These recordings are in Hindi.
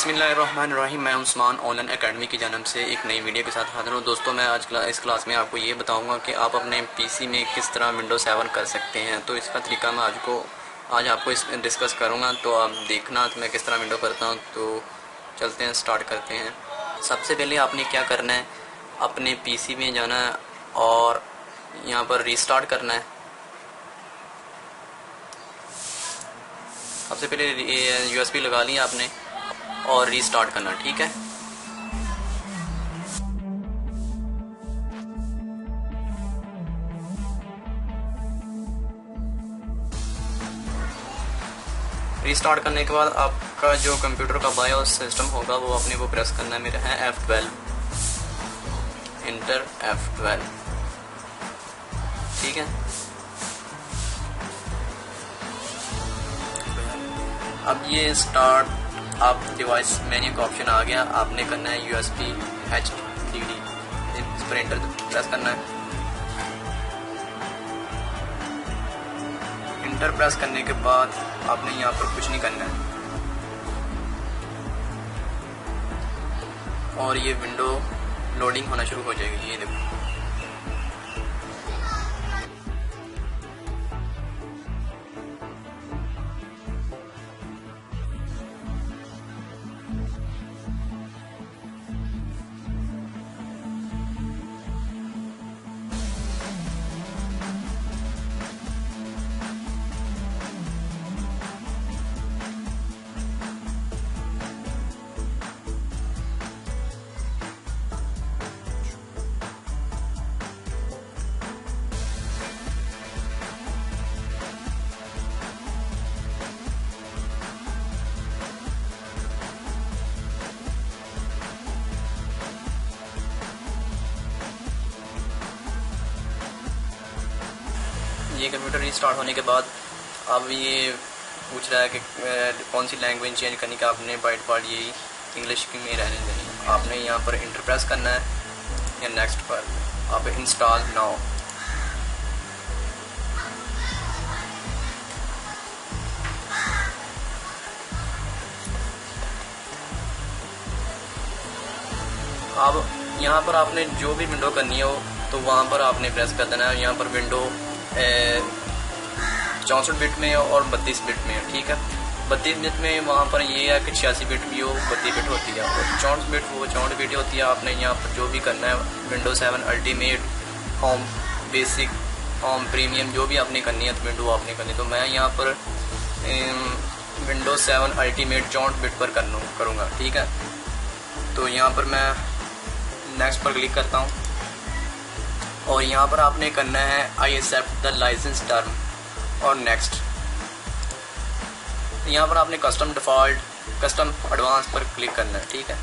बिस्मिल्लाहिर्रहमानिर्रहीम। मैं उस्मान ऑनलाइन एकेडमी की जानब से एक नई वीडियो के साथ हाजिर हूँ। दोस्तों, मैं आज इस क्लास में आपको ये बताऊंगा कि आप अपने पीसी में किस तरह विंडोज़ 7 कर सकते हैं। तो इसका तरीका मैं आज आपको डिस्कस करूँगा। तो आप देखना तो मैं किस तरह विंडो करता हूँ। तो चलते हैं, स्टार्ट करते हैं। सबसे पहले आपने क्या करना है, अपने पीसी में जाना है और यहाँ पर रीस्टार्ट करना है। सबसे पहले यूएसबी लगा ली आपने और रीस्टार्ट करना, ठीक है। रीस्टार्ट करने के बाद आपका जो कंप्यूटर का बायोस सिस्टम होगा वो अपने को प्रेस करना है। मेरा है F12, इंटर F12, ठीक है। अब ये स्टार्ट आप डिवाइस मेन्यू का ऑप्शन आ गया। आपने करना है USB HDD, इस पर इंटर प्रेस करना है। इंटर प्रेस करने के बाद आपने यहाँ पर कुछ नहीं करना है और ये विंडो लोडिंग होना शुरू हो जाएगी। ये देखो, ये कंप्यूटर रीस्टार्ट होने के बाद अब ये पूछ रहा है कि कौन सी लैंग्वेज चेंज करने का। आपने बाय डिफ़ॉल्ट ये इंग्लिश में रहने देनी है। आपने यहाँ पर इंटर प्रेस करना है या नेक्स्ट पर आप इंस्टॉल नाउ। अब यहाँ पर आपने जो भी विंडो करनी हो तो वहाँ पर आपने प्रेस कर देना है। यहाँ पर विंडो 64 बिट में और 32 बिट में, ठीक है। 32 बिट में वहाँ पर ये है कि 86 बिट भी हो, 32 बिट होती है, और 64 बिट वो 64 बिट होती है। आपने यहाँ पर जो भी करना है, window 7 ultimate, home, basic, home, premium, जो भी आपने करनी है तो विंडो आपने करनी। तो मैं यहाँ पर विंडो 7 अल्टीमेट 64 बिट पर करूँगा, ठीक है। तो यहाँ पर मैं नेक्स्ट पर क्लिक करता हूँ और यहाँ पर आपने करना है I accept the license term और नेक्स्ट। यहाँ पर आपने कस्टम डिफ़ॉल्ट, कस्टम एडवांस पर क्लिक करना है, ठीक है।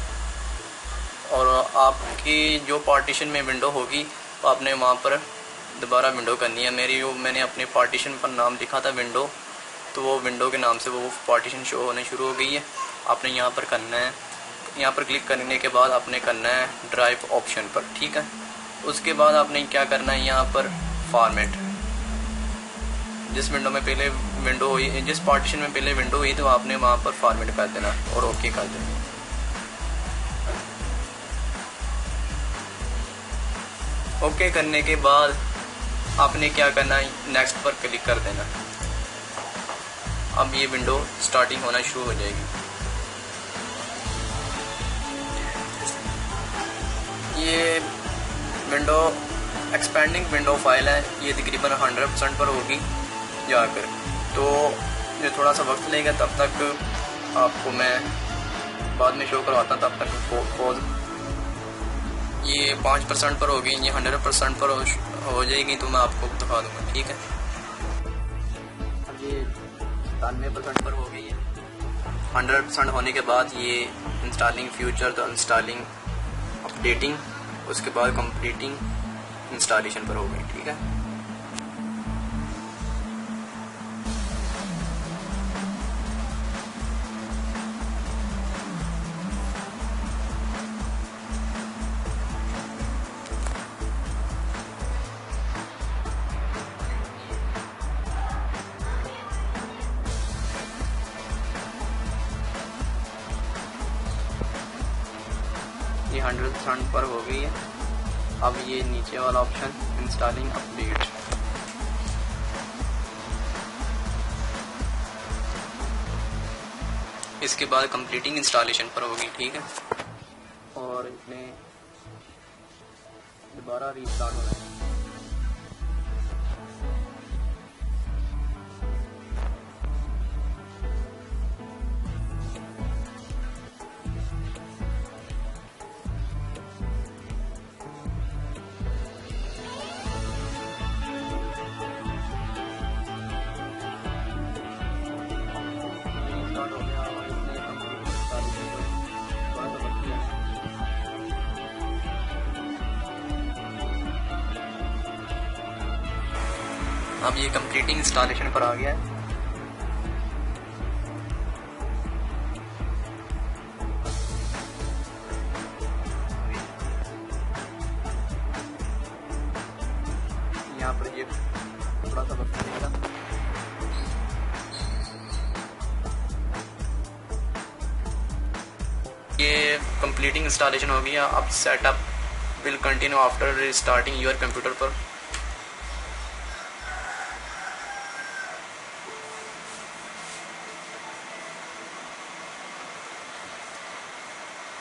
और आपकी जो पार्टीशन में विंडो होगी तो आपने वहाँ पर दोबारा विंडो करनी है। मैंने अपने पार्टीशन पर नाम लिखा था विंडो, तो वो विंडो के नाम से वो पार्टीशन शो होने शुरू हो गई है। आपने यहाँ पर करना है, यहाँ पर क्लिक करने के बाद आपने करना है ड्राइव ऑप्शन पर, ठीक है। उसके बाद आपने क्या करना है, यहाँ पर फॉर्मेट, जिस विंडो में पहले विंडो हुई, जिस पार्टीशन में पहले विंडो हुई तो आपने वहाँ पर फॉर्मेट कर देना और ओके कर देना। ओके करने के बाद आपने क्या करना है, नेक्स्ट पर क्लिक कर देना। अब ये विंडो स्टार्टिंग होना शुरू हो जाएगी। ये विंडो एक्सपेंडिंग विंडो फाइल है, ये तकरीबन 100% पर होगी जाकर। तो ये थोड़ा सा वक्त लेगा, तब तक आपको मैं बाद में शो करवाता हूँ। तब तक ये 5% पर होगी, ये 100% पर हो जाएगी तो मैं आपको दिखा दूँगा, ठीक है। अब ये 97% पर हो गई है। 100% होने के बाद ये इंस्टॉलिंग फ्यूचर, तो इंस्टॉलिंग, अपडेटिंग, उसके बाद कंप्लीटिंग इंस्टॉलेशन पर हो गई, ठीक है। 100% पर हो गई है। अब ये नीचे वाला ऑप्शन इंस्टॉलिंग अपडेट, इसके बाद कंप्लीटिंग इंस्टॉलेशन पर होगी, ठीक है। और इसमें दोबारा रीस्टार्ट हो रहा है। अब ये कंप्लीटिंग इंस्टॉलेशन पर आ गया है। यहाँ पर ये थोड़ा सा वक्त लगेगा। ये कंप्लीटिंग इंस्टॉलेशन हो गया। अब setup will continue after restarting your computer पर।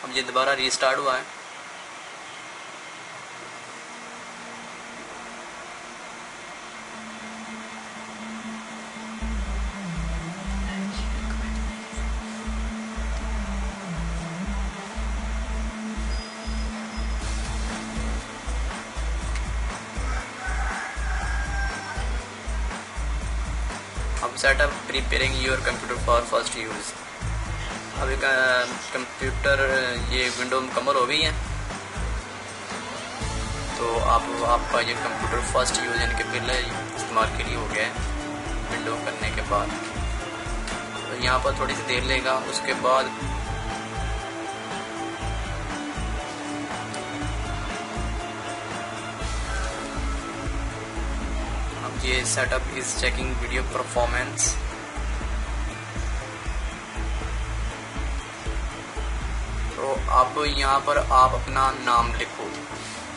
अब ये दोबारा रीस्टार्ट हुआ है। अब setup preparing your computer for first use. अभी कंप्यूटर ये विंडो मुकम्मल हो गई है, तो आपका ये कंप्यूटर फर्स्ट यूज़ यानी कि पहले इस्तेमाल के लिए हो गया है विंडो करने के बाद। तो यहाँ पर थोड़ी सी देर लेगा, उसके बाद अब ये setup is checking video performance. तो अब यहाँ पर आप अपना नाम लिखो।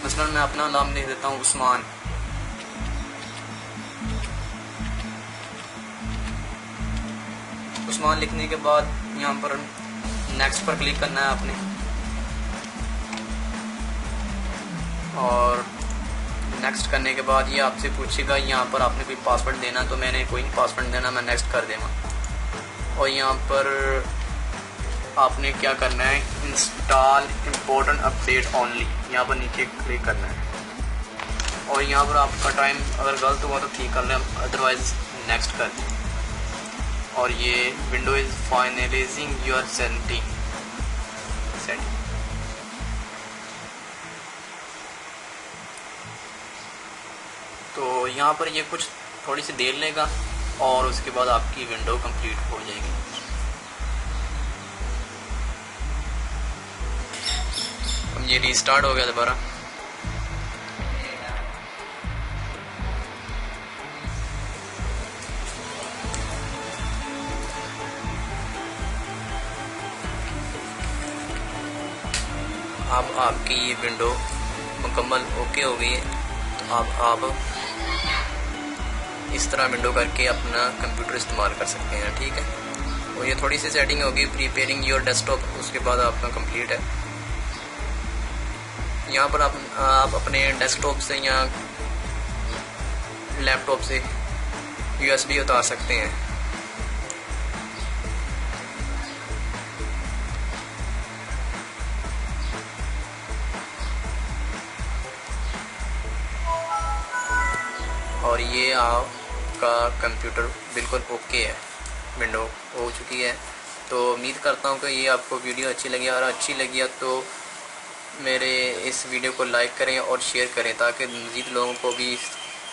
मसलन मैं अपना नाम लिख देता हूँ उस्मान। उस्मान लिखने के बाद यहाँ पर नेक्स्ट पर क्लिक करना है आपने, और नेक्स्ट करने के बाद ये आपसे पूछेगा यहाँ पर आपने कोई पासवर्ड देना, तो मैंने कोई पासवर्ड देना, मैं नेक्स्ट कर देगा। और यहाँ पर आपने क्या करना है, इंस्टॉल इम्पोर्टेंट अपडेट ओनली, यहाँ पर नीचे क्लिक करना है। और यहाँ पर आपका टाइम अगर गलत हुआ तो ठीक कर लें, अदरवाइज नेक्स्ट कर दें। और ये window is finalising your setting. तो यहाँ पर ये कुछ थोड़ी सी देर लेगा और उसके बाद आपकी विंडो कंप्लीट हो जाएगी। ये रीस्टार्ट हो गया दोबारा। अब आपकी ये विंडो मुकम्मल ओके हो गई है। तो अब आप इस तरह विंडो करके अपना कंप्यूटर इस्तेमाल कर सकते हैं, ठीक है। और ये थोड़ी सी सेटिंग होगी प्रिपेयरिंग योर डेस्कटॉप, उसके बाद आपका कंप्लीट है। यहाँ पर आप अपने डेस्कटॉप से या लैपटॉप से USB उतार सकते हैं। और ये आपका कंप्यूटर बिल्कुल ओके है, विंडो हो चुकी है। तो उम्मीद करता हूँ कि ये आपको वीडियो अच्छी लगी, और अच्छी लगी है तो मेरे इस वीडियो को लाइक करें और शेयर करें, ताकि मज़ीद लोगों को भी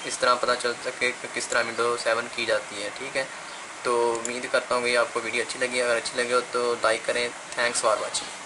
इस तरह पता चल सके कि किस तरह विंडो 7 की जाती है, ठीक है। तो उम्मीद करता हूँ कि आपको वीडियो अच्छी लगी। अगर अच्छी लगी हो तो लाइक करें। Thanks for watching.